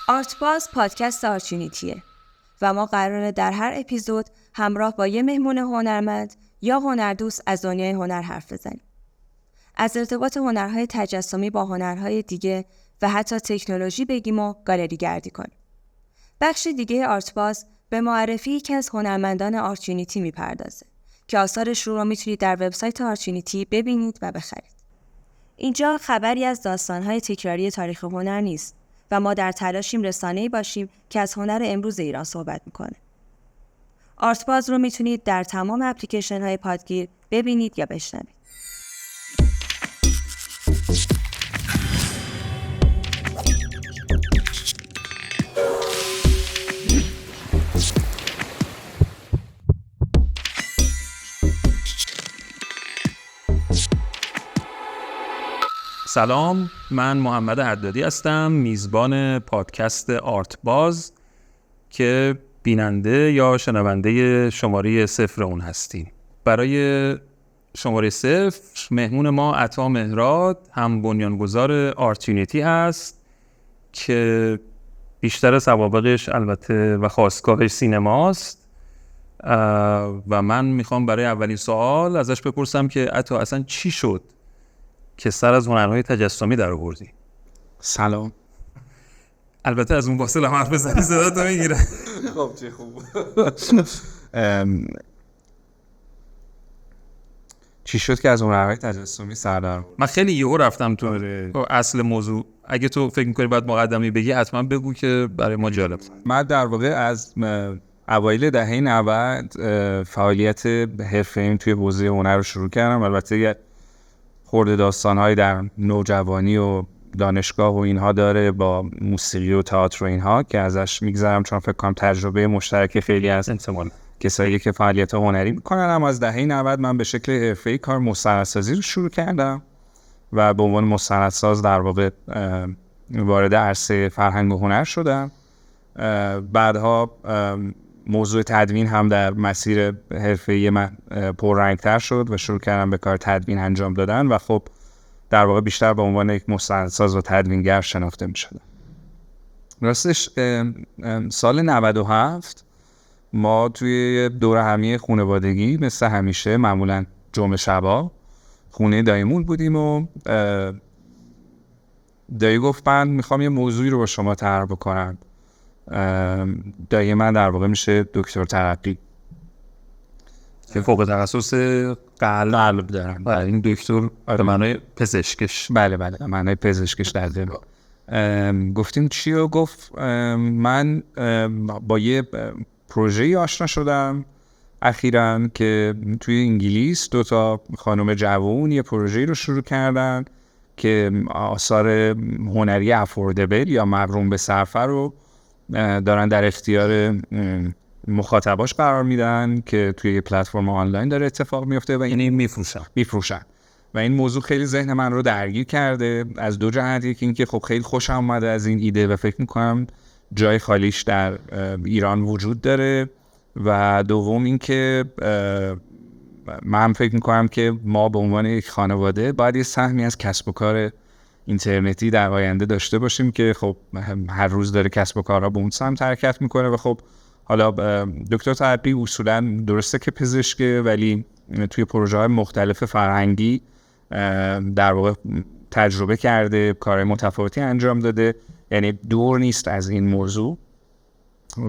آرتباز پادکست آرچینیتیه و ما قراره در هر اپیزود همراه با یه مهمون هنرمند یا هنردوست از دنیای هنر حرف بزنیم. از ارتباط هنرهای تجسمی با هنرهای دیگه و حتی تکنولوژی بگیم و گالری گردی کنیم. بخش دیگه آرتباز به معرفی یکی از هنرمندان آرچینیتی میپردازه که آثارش رو میتونید در وبسایت آرچینیتی ببینید و بخرید. اینجا خبری از داستانهای تکراری تاریخ هنر نیست و ما در تلاشیم رسانه‌ای باشیم که از هنر امروز ایران صحبت میکنه. آرتباز رو میتونید در تمام اپلیکیشن های پادگیر ببینید یا بشنوید. سلام، من محمد عدادی هستم، میزبان پادکست آرتباز که بیننده یا شنونده شماره 0 اون هستیم. برای شماره 0 مهمون ما عطا مهراد، هم بنیانگذار آرچینیتی هست که بیشتر سوابقش البته و خاستگاهش سینماست و من میخوام برای اولین سوال ازش بپرسم که عطا اصلا چی شد که سر از هنرهای تجسمی در آوردی؟ سلام. البته از اون واصل هم حرف بزنی صدا تو میگیره. خب چه خوب. چی شد که از هنرهای تجسمی سر در آوردی؟ من خیلی یهو رفتم تو اصل موضوع. اگه تو فکر می‌کنی باید مقدمی بگی حتما بگو که برای ما جالب. من در واقع از اوایل دهه 90 فعالیت حرفه‌ایم توی حوزه هنر رو شروع کردم. البته یه خورده داستان‌های در نوجوانی و دانشگاه و اینها داره با موسیقی و تئاتر و اینها که ازش میگذرم، چون فکر کنم تجربه مشترک خیلی از کسایی که فعالیت هنری میکنن. اما از دهه 90 من به شکل حرفه‌ای کار مستندسازی رو شروع کردم و به عنوان مستندساز در واقع وارد عرصه فرهنگ و هنر شدم. بعدها موضوع تدوین هم در مسیر حرفه‌ای من پررنگ‌تر شد و شروع کردم به کار تدوین انجام دادن و خب در واقع بیشتر به عنوان یک مستندساز و تدوینگر شناخته می‌شدم. راستش سال 97 ما توی دوره همی خانوادگی مثل همیشه معمولاً جمعه شبا خونه داییمون بودیم و دایی گفت من میخوام یه موضوعی رو با شما طرح بکنم. دایی من در واقع میشه دکتر ترقی که فوق تخصص قلب دارن. بله، این دکتر به معنای پزشکش. بله به معنای پزشکش در دل. گفتیم چی؟ و گفت من با یه پروژه‌ای آشنا شدم اخیراً که توی انگلیس 2 خانم جوان یه پروژه‌ای رو شروع کردن که آثار هنری افوردبل یا مبرون به صرفه رو دارن در اختیار مخاطباش قرار میدن که توی یه پلتفرم آنلاین داره اتفاق میفته و یعنی میفروشن و این موضوع خیلی ذهن من رو درگیر کرده از 2 جهت. یکی این که خب خیلی خوشم اومده از این ایده و فکر میکنم جای خالیش در ایران وجود داره و دوم این که من فکر میکنم که ما به عنوان یک خانواده باید یه سهمی از کسب و کار اینترنتی در آینده داشته باشیم که خب هر روز داره کسب و کارها به اون سمت حرکت میکنه و خب حالا دکتر ترقی اصولا درسته که پزشکه ولی توی پروژه های مختلف فرهنگی در واقع تجربه کرده، کارهای متفاوتی انجام داده، یعنی دور نیست از این موضوع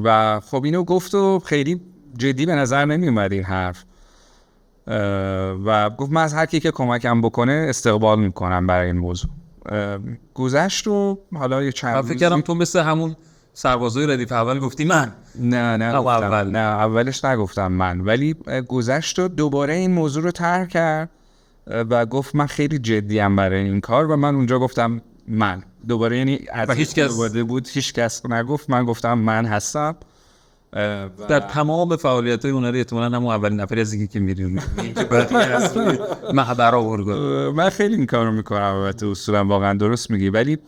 و خب اینو گفت و خیلی جدی به نظر نمی اومد این حرف و گفت من از هر کی که کمکم بکنه استقبال میکنم برای این موضوع. گذشت و حالا یه چند روزی فکر کردم تو مثل همون سربازای ردیف اول گفتی من. نه اولش نگفتم من، ولی گذشت و دوباره این موضوع رو طرح کرد و گفت من خیلی جدیم برای این کار و من اونجا گفتم من دوباره، یعنی هیچ کس بود، هیچ کس نگفت، من گفتم من هستم. در تمام فعالیت‌های هنری احتمالاً همون اولین نفری از اینکه میریم که بعد محبر آورد. من خیلی این کارو میکنم البته اصولا واقعا درست میگی، ولی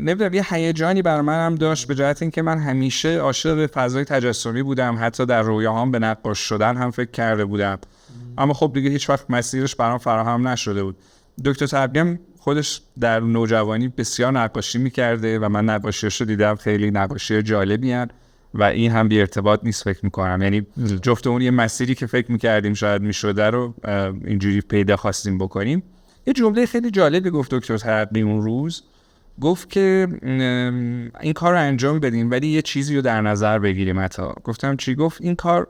نمیدونم یه هیجانی بر من هم داشت به جهت اینکه من همیشه عاشق فضای تجسمی بودم، حتی در رویاهام به نقاش شدن هم فکر کرده بودم، اما خب دیگه هیچ وقت مسیرش برام فراهم نشده بود. دکتر ترقی خودش در نوجوانی بسیار نقاشی میکرده و من نقاشیش رو دیدم، خیلی نقاشی جالبی هست و این هم بی ارتباط نیست فکر میکنم. یعنی جفتمون یه مسیری که فکر میکردیم شاید میشده رو اینجوری پیدا خواستیم بکنیم. یه جمله خیلی جالبی گفت دکتر ترقی اون روز، گفت که این کار رو انجام بدیم ولی یه چیزی رو در نظر بگیریم. حتی گفتم چی؟ گفت این کار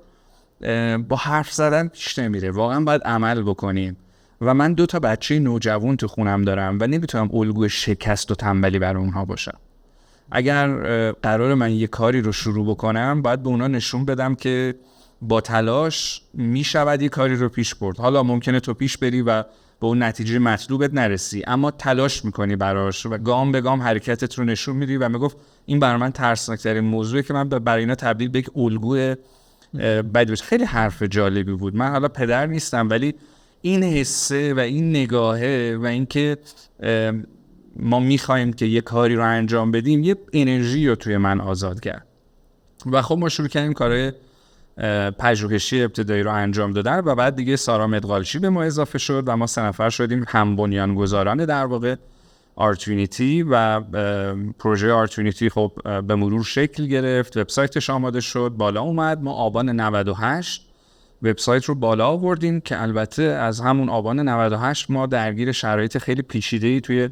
با حرف زدن پیش نمیره، واقعا باید عمل بکنیم و من 2 بچه نوجوان تو خونم دارم و نمیتونم الگوی شکست و تنبلی برای اونها باشم. اگر قرار من یه کاری رو شروع بکنم باید به اونا نشون بدم که با تلاش میشود یه کاری رو پیش برد. حالا ممکنه تو پیش بری و به اون نتیجه مطلوبت نرسی، اما تلاش میکنی براش و گام به گام حرکتت رو نشون میدی. و میگفت این برای من ترسناکترین موضوعی که من برای اینا تبدیل به یک الگوی بدی بشه. خیلی حرف جالبی بود. من حالا پدر نیستم ولی این حسه و این نگاهه و اینکه ما میخوایم که یه کاری رو انجام بدیم یه انرژی رو توی من آزاد کرد. و خب ما شروع کردیم کارهای پژوهشی ابتدایی رو انجام دادن و بعد دیگه سارا مدغالچی به ما اضافه شد و ما 3 نفر شدیم هم بنیانگذاران در واقع آرتوینیتی و پروژه آرتوینیتی خب به مرور شکل گرفت، وبسایتش آماده شد، بالا اومد. ما آبان 98 وبسایت رو بالا آوردیم که البته از همون آبان 98 ما درگیر شرایط خیلی پیچیده‌ای توی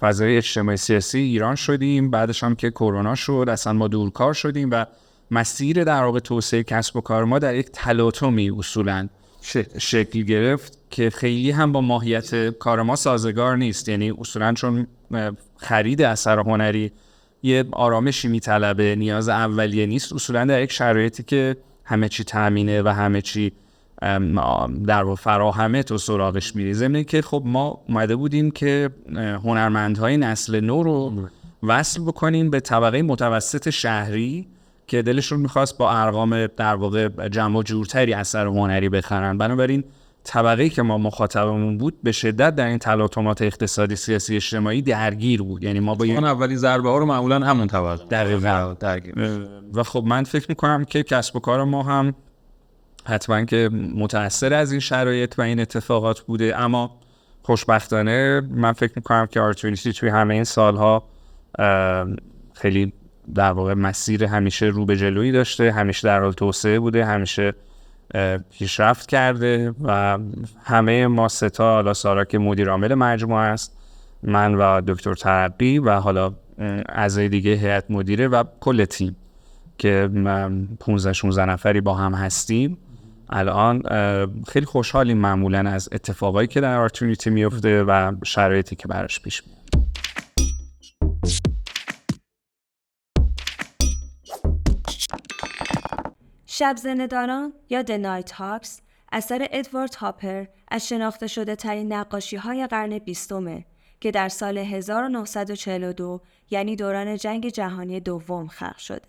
فضای اجتماعی سیاسی ایران شدیم. بعدش هم که کرونا شد اصلا ما دورکار شدیم و مسیر در واقع توسعه کسب و کار ما در یک تلاطمی اصولاً شکل گرفت که خیلی هم با ماهیت کار ما سازگار نیست. یعنی اصولاً چون خرید اثر هنری یه آرامشی میطلبه، نیاز اولیه نیست، اصولاً در یک شرایطی که همه چی تامینه و همه چی در واقع فراهمه تو سراغش میری. ضمن که خب ما اومده بودیم که هنرمندهای نسل نو رو وصل بکنیم به طبقه متوسط شهری که دلشون میخواست با ارقام در واقع جمع و جورتری اثر هنری بخرن. بنابراین طبقه‌ای که ما مخاطبمون بود به شدت در این تلاطمات اقتصادی سیاسی اجتماعی درگیر بود. یعنی ما با اون اولی ضربه ها رو معمولا همون طبقه دقیقاً درگیر. و خب من فکر میکنم که کسب و کار ما هم حتما که متأثر از این شرایط و این اتفاقات بوده، اما خوشبختانه من فکر میکنم که آرتوینیتی توی همه این سالها خیلی در واقع مسیر همیشه رو به جلویی داشته، همیشه در حال توسعه بوده، همیشه پیشرفت کرده و همه ما 3 تا، حالا سارا که مدیر عامل مجموعه است، من و دکتر ترقی و حالا اعضای دیگه هیئت مدیره و کل تیم که 15-16 نفری با هم هستیم الان، خیلی خوشحالیم معمولاً از اتفاقایی که در آرتوینیتی میفته و شرایطی که براش پیش میاد. شب زندانان یا The Night Hawks اثر ادوارد هاپر از شناخته شده ترین نقاشی های قرن 20 که در سال 1942 یعنی دوران جنگ جهانی دوم خلق شده.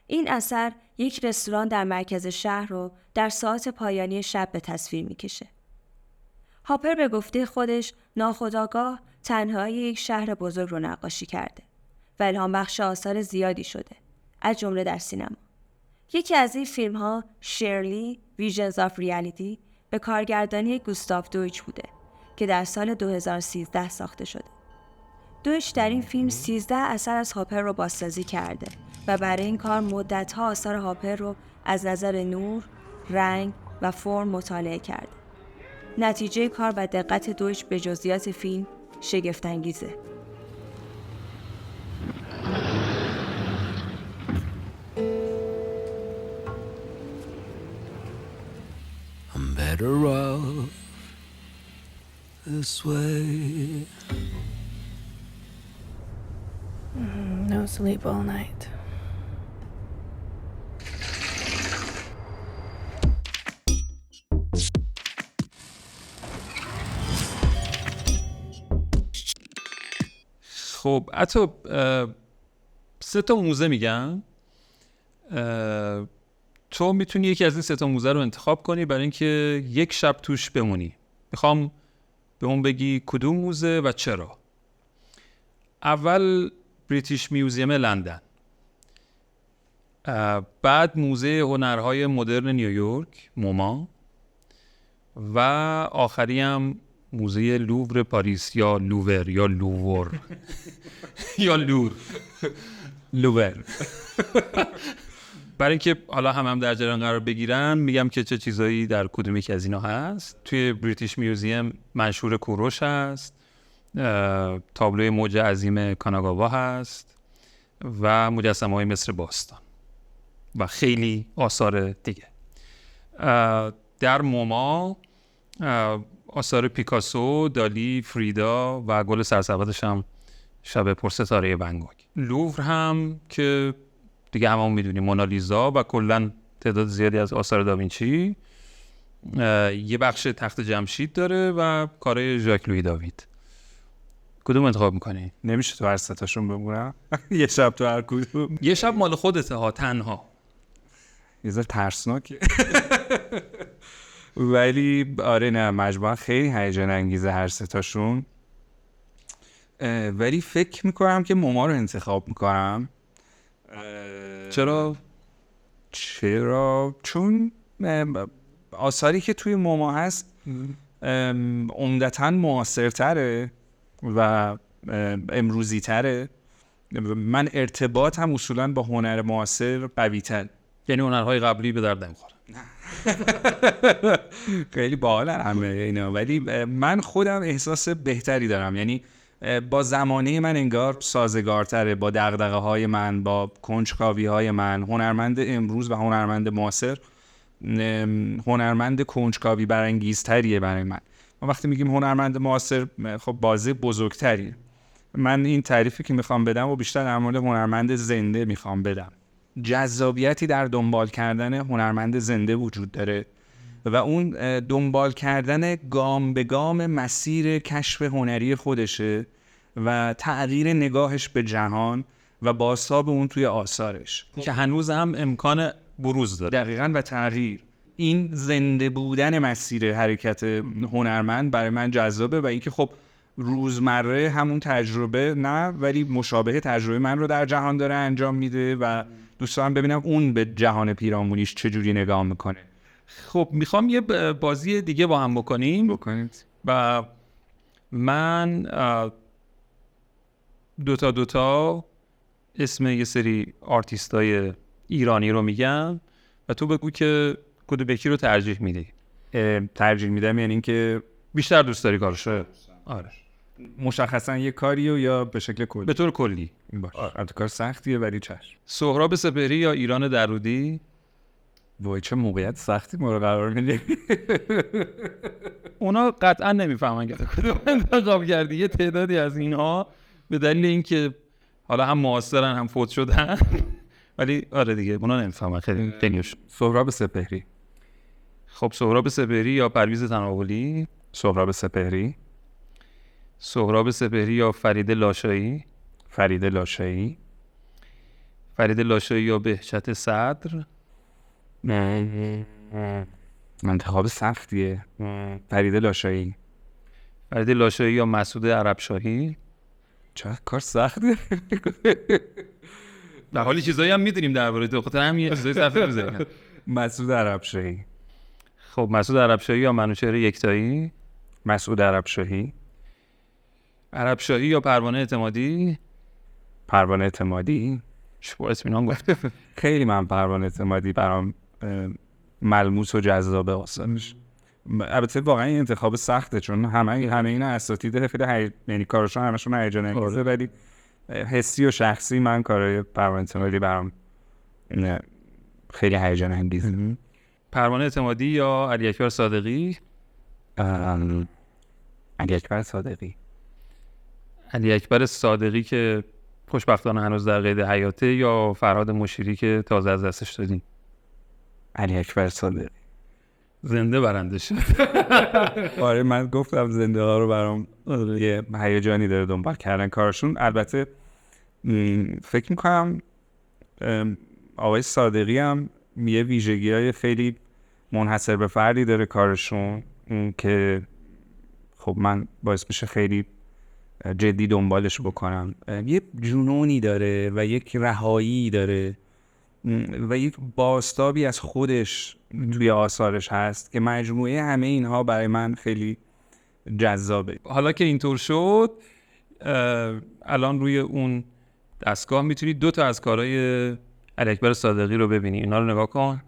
این اثر یک رستوران در مرکز شهر رو در ساعات پایانی شب به تصویر میکشه. هاپر به گفته خودش ناخودآگاه تنهایی یک شهر بزرگ رو نقاشی کرده و الهام بخش آثار زیادی شده، از جمله در سینما. یکی از این فیلم ها شرلی ویژنز آف ریالیتی به کارگردانی گوستاف دویچ بوده که در سال 2013 ساخته شده. دویچ در این فیلم 13 اثر از هاپر رو بازسازی کرده و برای این کار مدت‌ها آثار هاپر رو از نظر نور، رنگ و فرم مطالعه کرده. نتیجه کار و دقت دویچ به جزئیات فیلم شگفت‌انگیزه. I'm better off this way. No sleep all night. خب حتی 3 تا موزه میگم، تو میتونی یکی از این 3 تا موزه رو انتخاب کنی برای اینکه یک شب توش بمونی. میخوام به اون بگی کدوم موزه و چرا. اول بریتیش میوزیم لندن، بعد موزه هنرهای مدرن نیویورک موما و آخری هم موزه لوور پاریس یا لوور یا لوور یا لور لوور. برای اینکه حالا هم در جریان قرار بگیرن میگم که چه چیزایی در کدوم یکی از اینا هست. توی بریتیش میوزیم منشور کوروش هست، تابلوی موج عظیم کاناگاوا هست و مجسمه‌های مصر باستان و خیلی آثار دیگه. در موما آثار پیکاسو، دالی، فریدا و گل سرسبدش هم شب پرستاره ون گوگ. لوور هم که دیگه همون میدونیم، مونالیزا و کلا تعداد زیادی از آثار داوینچی. یه بخش تخت جمشید داره و کارهای ژاک لویی داوید. کدوم انتخاب میکنی؟ نمیشه تو هر ستاشون بمونم؟ یه شب تو هر کدوم؟ یه شب مال خودته ها، تنها. یه ذره ترسناکه. ولی آره نه، مجموعا خیلی هیجان انگیزه هر ستاشون. ولی فکر میکنم که موما رو انتخاب میکنم. چرا؟ چون آثاری که توی موما هست عمدتاً معاصرتره و امروزی تره. من ارتباطم اصولاً با هنر معاصر قوی‌تر. یعنی هنرهای قبلی به درد نمیخوره. خیلی باحالن همه اینا، ولی من خودم احساس بهتری دارم. یعنی با زمانه من انگار سازگارتره، با دغدغه‌های من، با کنجکاوی‌های من. هنرمند امروز و هنرمند معاصر هنرمند کنجکاوی برانگیزتریه برای من. ما وقتی میگیم هنرمند معاصر خب بازه بزرگتریه. من این تعریفی که میخوام بدم و بیشتر در مورد هنرمند زنده میخوام بدم. جذابیتی در دنبال کردن هنرمند زنده وجود داره و اون دنبال کردن گام به گام مسیر کشف هنری خودشه و تغییر نگاهش به جهان و بازتاب اون توی آثارش که هنوز هم امکان بروز داره. دقیقاً. و تغییر، این زنده بودن مسیر حرکت هنرمند برای من جذابه و اینکه خب روزمره همون تجربه نه، ولی مشابه تجربه من رو در جهان داره انجام میده و دوست دارم ببینم اون به جهان پیرامونیش چجوری نگاه میکنه. خب میخوام یه بازی دیگه با هم بکنیم و من دوتا اسم یه سری آرتیستای ایرانی رو میگم و تو بگو که کدوم یکی رو ترجیح میدی. ترجیح میدم یعنی اینکه بیشتر دوست داری کارشو؟ آره. مشخصا یه کاریو یا به شکل کلی؟ به طور کلی. باشه. کار سختیه ولی چشم. سهراب سپهری یا ایران درودی؟ وای چه موقعیت سختی ما رو قرار میدی. اونا قطعا نمیفهمن که کدوم انتخاب کردی. یه تعدادی از اینها به دلیل اینکه حالا هم معاصرن هم فوت شدن ولی آره دیگه اونا نمیفهمن. خیلی خیلیش. سهراب سپهری. خب سهراب سپهری یا پرویز تناولی؟ سهراب سپهری. سهراب سپهری یا فرید لاشایی؟ فرید لاشایی. فرید لاشایی یا بهجت صدر؟ انتخاب سختیه. فرید لاشایی. فرید لاشایی یا مسعود عربشاهی؟ چه کار سختیه. در حالی چیزایی هم میدونیم درباره تو، خاطر همین چیزای سختی میذاریم. مسعود عربشاهی. خب مسعود عربشاهی یا منوچهر یکتایی؟ مسعود عربشاهی. عربشاهی یا پروانه اعتمادی؟ پروانه اعتمادی. با اطمینان گفته. خیلی من پروانه اعتمادی برام ملموس و جذاب آثارش. البته واقعا این انتخاب سخته چون همه اینا اساتید خیلی یعنی کارشون همشون هیجان انگیزه، ولی حسی و شخصی من کارهای پروانه اعتمادی برام خیلی هیجان انگیزه. پروانه اعتمادی یا علی اکبر صادقی؟ علی اکبر صادقی. علی اکبر صادقی که خوشبختانه هنوز در قید حیاته یا فرهاد مشیری که تازه از دستش دادیم؟ علی اکبر صادقی. زنده برنده شد. آره من گفتم زنده ها رو برام یه هیجانی داره دنبال کردن کارشون. البته فکر میکنم آقای صادقی هم یه ویژگی‌های خیلی منحصر به فردی داره کارشون که خب من باعث میشه خیلی جدی دنبالش بکنم. یه جنونی داره و یک رهایی داره و یک بازتابی از خودش توی آثارش هست که مجموعه همه اینها برای من خیلی جذابه. حالا که اینطور شد الان روی اون دستگاه میتونی 2 تا از کارهای علی اکبر صادقی رو ببینی. اینا رو نگاه کن.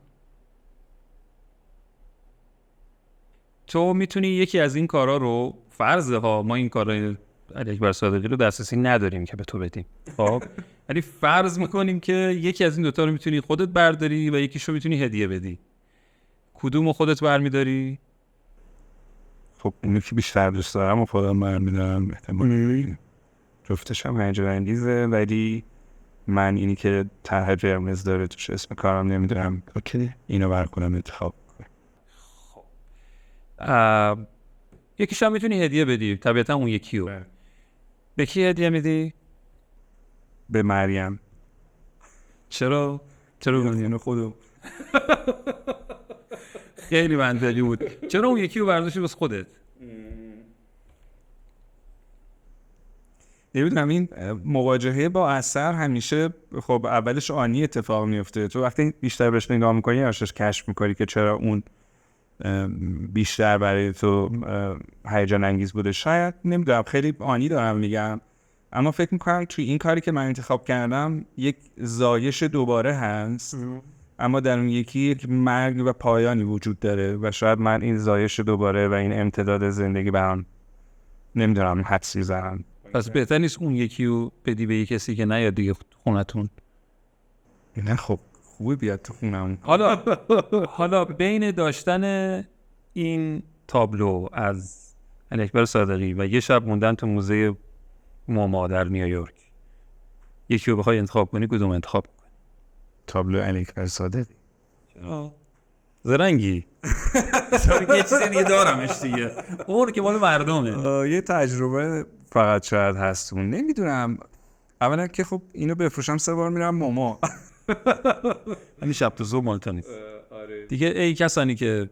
تو میتونی یکی از این کارا رو، فرض ها ما این کارهای علی اکبر صادقی رو دسترسی نداریم که به تو بدیم، خب ولی فرض میکنیم که یکی از این 2 تا رو میتونی خودت برداری و یکیشو میتونی هدیه بدی. کدومو خودت برمیداری؟ خب اینو که بیشتر دوست دارم و خودم برمیدارم. احتمالاً جفتش هم هیجان انگیزه، ولی من اینی که طرح قرمز داره توش اسم کارم نمیدونم، اوکی اینو برکنم انتخاب. یکیش هم میتونی هدیه بدی، طبیعتا اون یکیو. به کی هدیه میدی؟ به مریم. چرا اینو خودم خیلی منطقی بود. چرا اون یکی رو برداشتی بس خودت؟ نمیدونم، این مواجهه با اثر همیشه خب اولش آنی اتفاق میفته. تو وقتی بیشتر بهش نگاه میکنی ازش کشف میکنی که چرا اون بیشتر برای تو هیجان انگیز بوده. شاید نمیدونم، خیلی آنی دارم میگم، اما فکر میکنم توی این کاری که من انتخاب کردم یک زایش دوباره هست، اما در اون یکی یک مرگ و پایانی وجود داره و شاید من این زایش دوباره و این امتداد زندگی برام نمیدونم حدسی زنم. پس بهتر نیست اون یکی رو بدی به یک کسی که نیاد دیگه خونتون؟ نه خب خوبه بیاد تو خونم. حالا بین داشتن این تابلو از علی اکبر صادقی و یه شب موندن تو موزه موما در نیویورک، یکی رو بخوای انتخاب کنی کدوم انتخاب کنی؟ تابلو علی اکبر صادقی. زرنگی یه چیزی دیگه دارمش دیگه، اون که مال مردمه. یه تجربه فقط شاید هستون، نمیدونم. اولا که خب اینو بفروشم 3 بار میرم موما. همین شب تو صبح مالتا نیست دیگه. ای کسانی که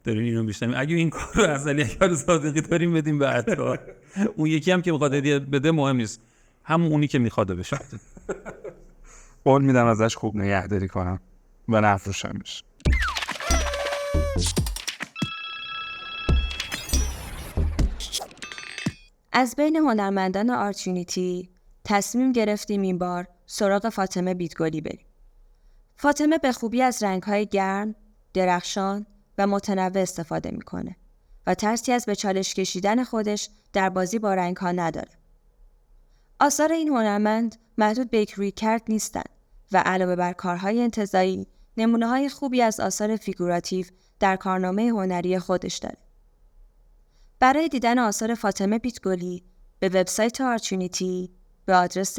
دارین اینو میشنوین، اگه این کار رو از علی اکبر صادقی داریم بدیم به عطار. اون یکی هم که میخواد هدیه بده مهم نیست، همون اونی که میخواد بشه. قول میدم ازش خوب نگهداری کنم و نفروشمش. از بین هنرمندان آرتیونیتی تصمیم گرفتیم این بار سراغ فاطمه بیتگلی بریم. فاطمه به خوبی از رنگ‌های گرم، درخشان و متنوع استفاده میکنه و ترسی از به چالش کشیدن خودش در بازی با رنگ‌ها نداره. آثار این هنرمند محدود به یک رویکرد نیستند و علاوه بر کارهای انتزاعی، نمونه‌های خوبی از آثار فیگوراتیو در کارنامه هنری خودش داره. برای دیدن آثار فاطمه بیتگلی به وبسایت آرتیونیتی به آدرس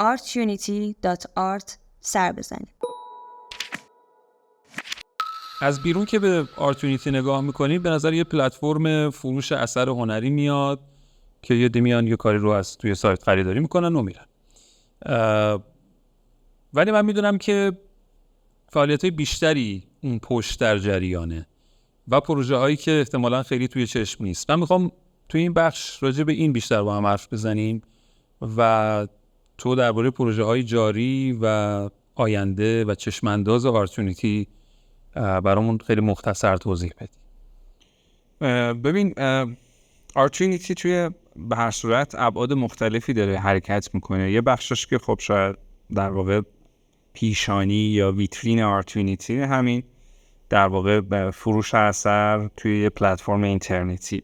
artunity.art سر بزنید. از بیرون که به آرتیونیتی نگاه میکنید به نظر یه پلتفرم فروش اثر هنری میاد که یه دی میان یه کاری رو از توی سایت خریداری میکنن و میرن. ولی من میدونم که فعالیت‌های بیشتری اون پشت در جریانه و پروژه هایی که احتمالاً خیلی توی چشم نیست. من میخوام توی این بخش راجع به این بیشتر با هم حرف بزنیم و تو درباره پروژه های جاری و آینده و چشمانداز آرتیونیتی برامون خیلی مختصر توضیح بدی. ببین، آرتیونیتی توی به هر صورت ابعاد مختلفی داره حرکت میکنه. یه بخشش که خب شاید در واقع پیشانی یا ویترین آرتیونیتی همین در واقع فروش اثر توی یه پلتفرم اینترنتی.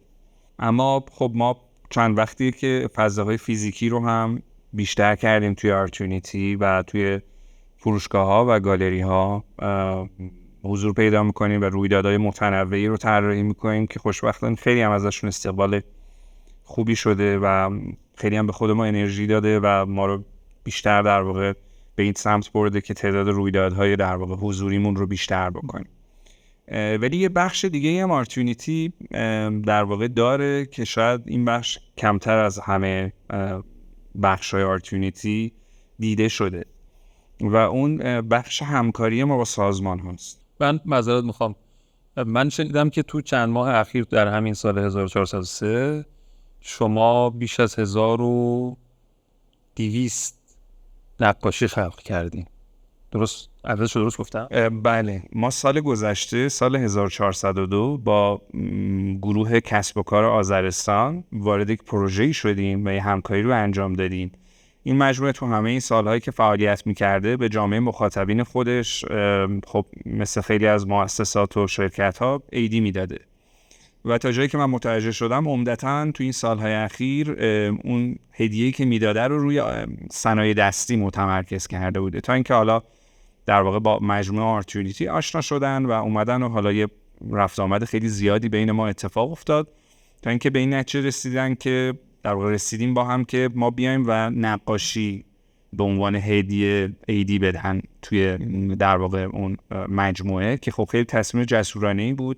اما خب ما چند وقتی که فضاهای فیزیکی رو هم بیشتر کردیم توی آرتیونیتی و توی فروشگاه‌ها و گالری‌ها حضور پیدا می‌کنیم و رویدادهای متنوعی رو طراحی می‌کنیم که خوشبختانه خیلی هم ازشون استقبال خوبی شده و خیلی هم به خود ما انرژی داده و ما رو بیشتر در واقع به این سمت برده که تعداد رویدادهای در واقع حضوریمون رو بیشتر بکنیم. ولی یه بخش دیگه هم آرتیونیتی در واقع داره که شاید این بخش کمتر از همه بخش‌های آرتیونیتی دیده شده و اون بخش همکاری ما با سازمان هاست. من معذرت میخوام، من شنیدم که تو چند ماه اخیر در همین سال 1403 شما بیش از 1200 نقاشی خلق کردین. درست عددش رو درست گفتم؟ بله، ما سال گذشته سال 1402 با گروه کسب و کار آذرستان وارد یک پروژه‌ای شدیم و یه همکاری رو انجام دادیم. این مجموعه تو همه این سالهایی که فعالیت می‌کرده به جامعه مخاطبین خودش خب مثل خیلی از مؤسسات و شرکت‌ها ایدی میداده و تا جایی که من متوجه شدم عمدتاً تو این سالهای اخیر اون هدیه‌ای که میداده رو روی صنایع دستی متمرکز کرده بوده، تا اینکه حالا در واقع با مجموعه آرتیونیتی آشنا شدن و اومدن و حالا یه رفت آمد خیلی زیادی بین ما اتفاق افتاد تا اینکه به این نتیجه رسیدن که در واقع رسیدیم با هم که ما بیایم و نقاشی به عنوان هدیه ایدی بدن توی در واقع اون مجموعه که خب خیلی تصمیم جسورانه‌ای بود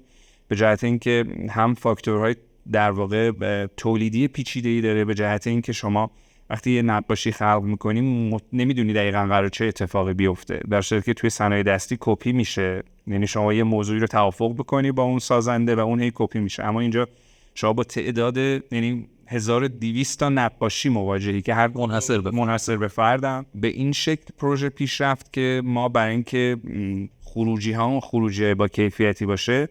به جهت اینکه هم فاکتورهای در واقع تولیدی پیچیده‌ای داره، به جهت اینکه شما وقتی یه نقاشی خلق می‌کنیم نمیدونی دقیقاً قراره چه اتفاقی بیفته، در صورتی که توی صنایع دستی کپی میشه، یعنی شما یه موضوعی رو توافق بکنی با اون سازنده و اون هی کپی میشه. اما اینجا شما با تعداد یعنی 1200 تا نقاشی مواجهی که هر منحصر به فردن. به این شکل پروژه پیش رفت که ما برای اینکه خروجی با کیفیتی باشه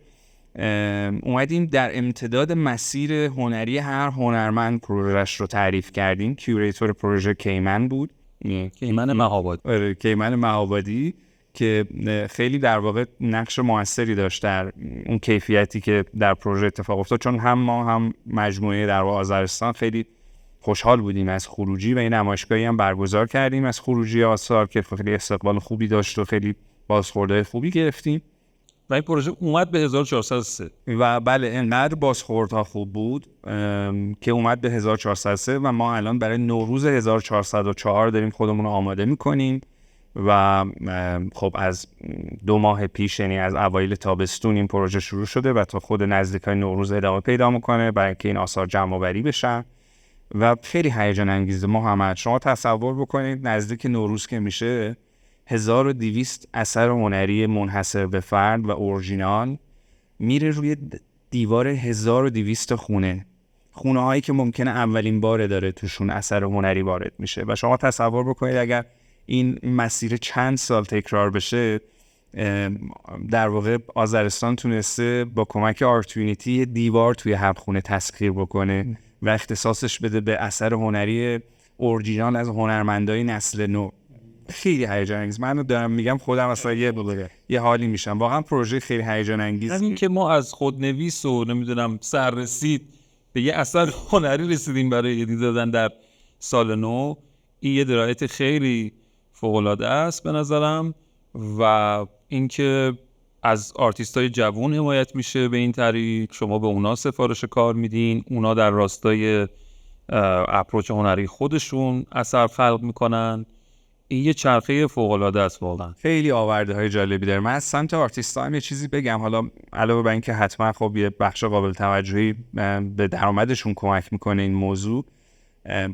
اومدیم در امتداد مسیر هنری هر هنرمند پروژهش رو تعریف کردیم. کیوریتور پروژه کیمن بود، کیمن مهابادی. کیمن مهابادی که خیلی در واقع نقش موثری داشت در اون کیفیتی که در پروژه اتفاق افتاد، چون هم ما هم مجموعه در واقع آذرستان خیلی خوشحال بودیم از خروجی و این نمایشگاهی هم برگزار کردیم از خروجی آثار که خیلی استقبال خوبی داشت و خیلی بازخورده خوبی گرفتیم و این پروژه اومد به 1403 و بله انقدر بازخوردها خوب بود که اومد به 1403 و ما الان برای نوروز 1404 داریم خودمون رو آماده میکنیم و خب از 2 ماه پیش یعنی از اوایل تابستون این پروژه شروع شده و تا خود نزدیکای نوروز ادامه پیدا میکنه برای اینکه این آثار جمع آوری بشن و خیلی هیجان انگیزه. محمد شما تصور بکنید نزدیک نوروز که میشه 1200 اثر هنری منحصر به فرد و اورجینال میره روی دیوار 1200 خونه هایی که ممکنه اولین باره داره توشون اثر هنری وارد میشه و شما تصور بکنید اگر این مسیر چند سال تکرار بشه، در واقع آذرستان تونسته با کمک آرتیونیتی دیوار توی هر خونه تسخیر بکنه و اختصاصش بده به اثر هنری اورجینال از هنرمندای نسل نو. خیلی هیجان انگیز، من دارم میگم خودم اصلا یه حالی میشم. واقعا پروژه خیلی هیجان انگیز. همین که ما از خودنویس و نمیدونم سررسید به یه اثر هنری رسیدیم برای دید دادن در سال نو، این یه درایت خیلی فوق‌العاده است به نظرم و اینکه از آرتیستای جوان حمایت میشه به این طریق، شما به اونا سفارش کار میدین، اونا در راستای اپروچ هنری خودشون اثر خلق میکنن، این یه چرخه فوق‌العاده است واقعا. خیلی آورده‌های جالبی داره. من از سمت آرتیست‌ها هم یه چیزی بگم، حالا علاوه بر اینکه حتما خب یه بخش قابل توجهی به درآمدشون کمک میکنه این موضوع،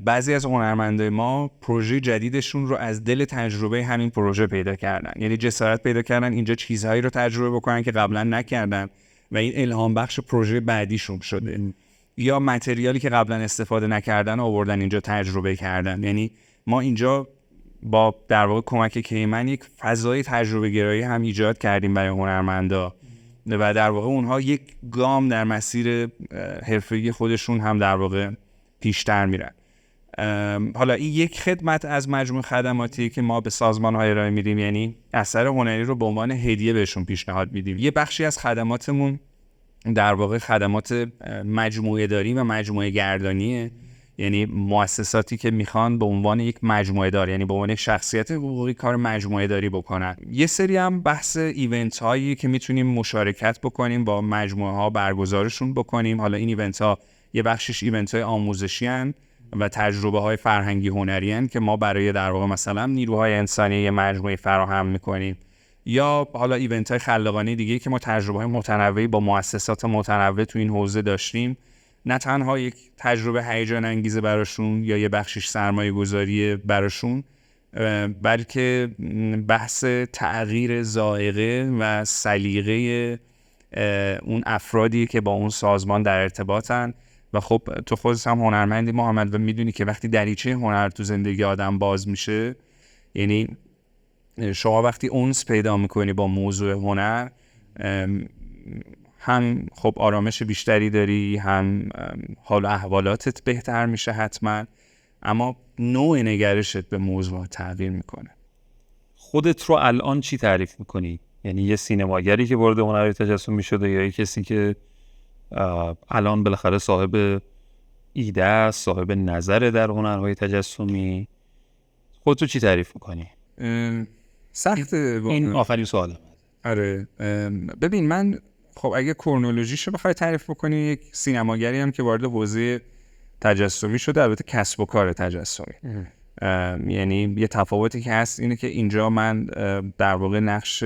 بعضی از هنرمندای ما پروژه جدیدشون رو از دل تجربه همین پروژه پیدا کردن، یعنی جسارت پیدا کردن اینجا چیزهایی رو تجربه بکنن که قبلا نکردن و این الهام بخش پروژه بعدیشون شده، یا متریالی که قبلا استفاده نکردن آوردن اینجا تجربه کردن. یعنی ما اینجا با در واقع کمک کیمن یک فضای تجربه گرایی هم ایجاد کردیم برای هنرمندا و در واقع اونها یک گام در مسیر حرفه‌ای خودشون هم در واقع پیشتر میرن. حالا این یک خدمت از مجموع خدماتی که ما به سازمان‌های ارائه میدیم، یعنی اثر هنری رو به عنوان هدیه بهشون پیشنهاد میدیم. یه بخشی از خدماتمون در واقع خدمات مجموعه داری و مجموعه گردانیه، یعنی مؤسساتی که میخوان به عنوان یک مجموعه دار، یعنی به عنوان یک شخصیت حقوقی کار مجموعه داری بکنن. یه سری هم بحث ایونت هایی که میتونیم مشارکت بکنیم با مجموعه ها برگزارشون بکنیم. حالا این ایونت ها یه بخشش ایونت های آموزشی هن و تجربه های فرهنگی هنری هن که ما برای در واقع مثلا نیروهای انسانی یه مجموعه فراهم میکنیم، یا حالا ایونت های خلاقانه دیگه که ما تجربه های متنوعی با مؤسسات متنوع تو این حوزه داشتیم، نه تنها یک تجربه هیجان انگیزه براشون یا یه بخشش سرمایه گذاری براشون، بلکه بحث تغییر ذائقه و سلیقه اون افرادی که با اون سازمان در ارتباطن. و خب تو خودت هم هنرمندی محمد و میدونی که وقتی دریچه هنر تو زندگی آدم باز میشه، یعنی شما وقتی اونس پیدا میکنی با موضوع هنر، هم خب آرامش بیشتری داری، هم حال و احوالاتت بهتر میشه حتما، اما نوع نگرشت به موضوع تغییر میکنه. خودت رو الان چی تعریف میکنی؟ یعنی یه سینماگری که وارد هنرهای تجسمی شده یا یه کسی که الان بالاخره صاحب ایده است، صاحب نظر در هنرهای تجسمی؟ خودت رو چی تعریف میکنی؟ سخته این آخرین سواله. آره ببین، من خب اگه کرونولوژیشو بخوای تعریف بکنی، یک سینماگری هم که وارد حوزه تجسمی شده، البته کسب و کار تجسمی. یعنی یه تفاوتی که هست اینه که اینجا من در واقع نقش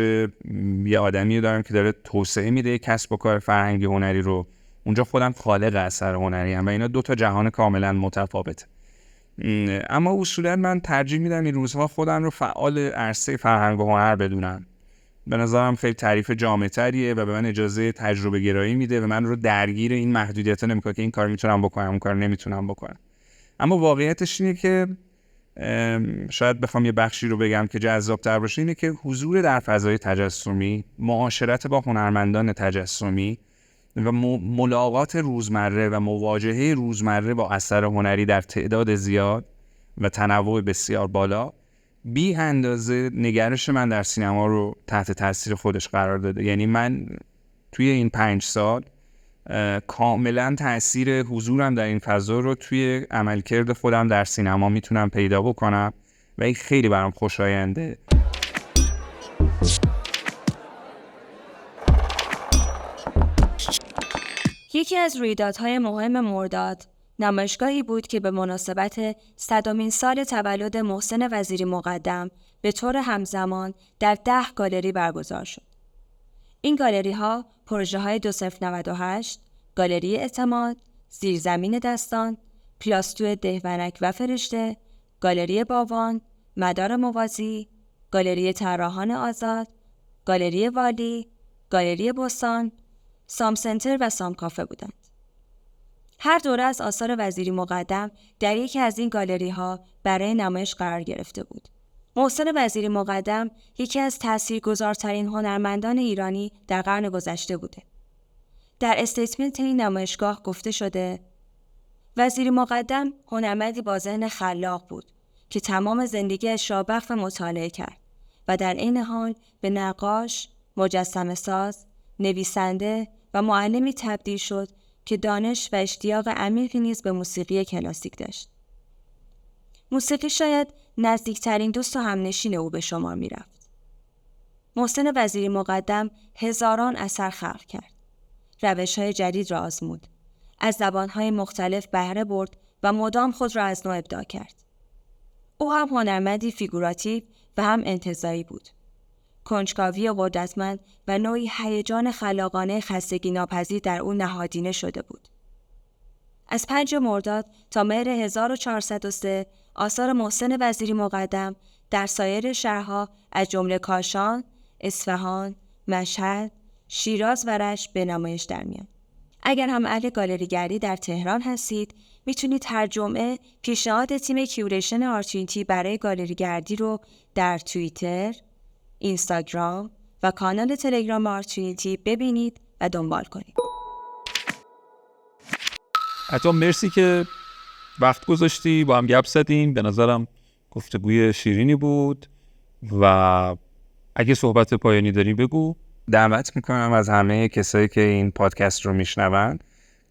یه آدمی دارم که داره توسعه میده کسب و کار فرهنگی هنری رو، اونجا خودم خالق اثر هنری ام و اینا دو تا جهان کاملا متفاوته. اما اصولا من ترجیح میدم این روزها خودم رو فعال عرصه فرهنگ و هنر بدونم. به نظرم خیلی تعریف جامع‌تریه و به من اجازه تجربه گرایی میده و من رو درگیر این محدودیت‌ها نمی‌کنه که این کار میتونم بکنم، اون کار نمیتونم بکنم. اما واقعیتش اینه که شاید بخوام یه بخشی رو بگم که جذاب‌تر باشه، اینه که حضور در فضای تجسمی، معاشرت با هنرمندان تجسمی و ملاقات روزمره و مواجهه روزمره با اثر هنری در تعداد زیاد و تنوع بسیار بالا بی اندازه نگرش من در سینما رو تحت تاثیر خودش قرار داده. یعنی من توی این 5 سال کاملا تاثیر حضورم در این فضا رو توی عملکرد خودم در سینما میتونم پیدا بکنم و این خیلی برام خوشاینده. یکی از رویدادهای مهم مرداد نمایشگاهی بود که به مناسبت 100مین سال تولد محسن وزیری مقدم به طور همزمان در 10 گالری برگزار شد. این گالری ها پروژه های 2098، گالری اعتماد، زیرزمین دستان، پلاستو دهونک و فرشته، گالری باوان، مدار موازی، گالری طراحان آزاد، گالری والی، گالری بستان، سام سنتر و سام کافه بودند. هر دوره از آثار وزیری مقدم در یکی از این گالری ها برای نمایش قرار گرفته بود. محسن وزیری مقدم یکی از تاثیرگذارترین هنرمندان ایرانی در قرن گذشته بوده. در استیتمنت این نمایشگاه گفته شده وزیری مقدم هنرمندی با ذهن خلاق بود که تمام زندگیش را وقف مطالعه کرد و در عین حال به نقاش، مجسمه ساز، نویسنده و معلمی تبدیل شد که دانش و اشتیاق عمیقی نیز به موسیقی کلاسیک داشت. موسیقی شاید نزدیکترین دوست و همنشین او به شمار می رفت. محسن وزیری مقدم هزاران اثر خلق کرد. روش‌های جدید را آزمود. از زبان‌های مختلف بهره برد و مدام خود را از نو ابداع کرد. او هم هنرمندی فیگوراتیو و هم انتزاعی بود. کنجکاوی و قدرتمند و نوعی هیجان خلاقانه خستگی ناپذیر در او نهادینه شده بود. از 5 مرداد تا مهر 1403 آثار محسن وزیری مقدم در سایر شهرها از جمله کاشان، اصفهان، مشهد، شیراز و رشت به نمایش در میان. اگر هم اهل گالری گردی در تهران هستید، میتونید هر جمعه پیشنهاد تیم کیوریشن آرتوینتی برای گالری گردی رو در توییتر، اینستاگرام و کانال تلگرام آرتوینتی ببینید و دنبال کنید. حتی مرسی که وقت گذاشتی با هم گپ زدیم. به نظرم گفتگوی شیرینی بود و اگه صحبت پایانی داری بگو. دعوت میکنم از همه کسایی که این پادکست رو میشنون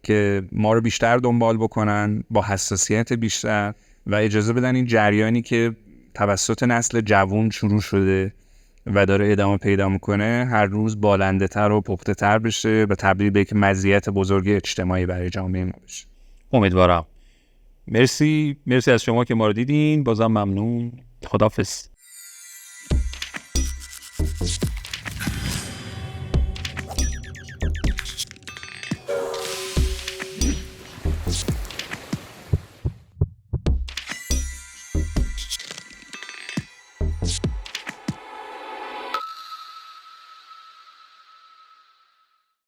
که ما رو بیشتر دنبال بکنن با حساسیت بیشتر و اجازه بدن این جریانی که توسط نسل جوان شروع شده و داره ادامه پیدا میکنه هر روز بالنده تر و پخته تر بشه و تبدیل به یک مزیت بزرگ اجتماعی برای جامعه ما بشه. امیدوارم. مرسی از شما که ما رو دیدین. بازم ممنون. خداحافظ.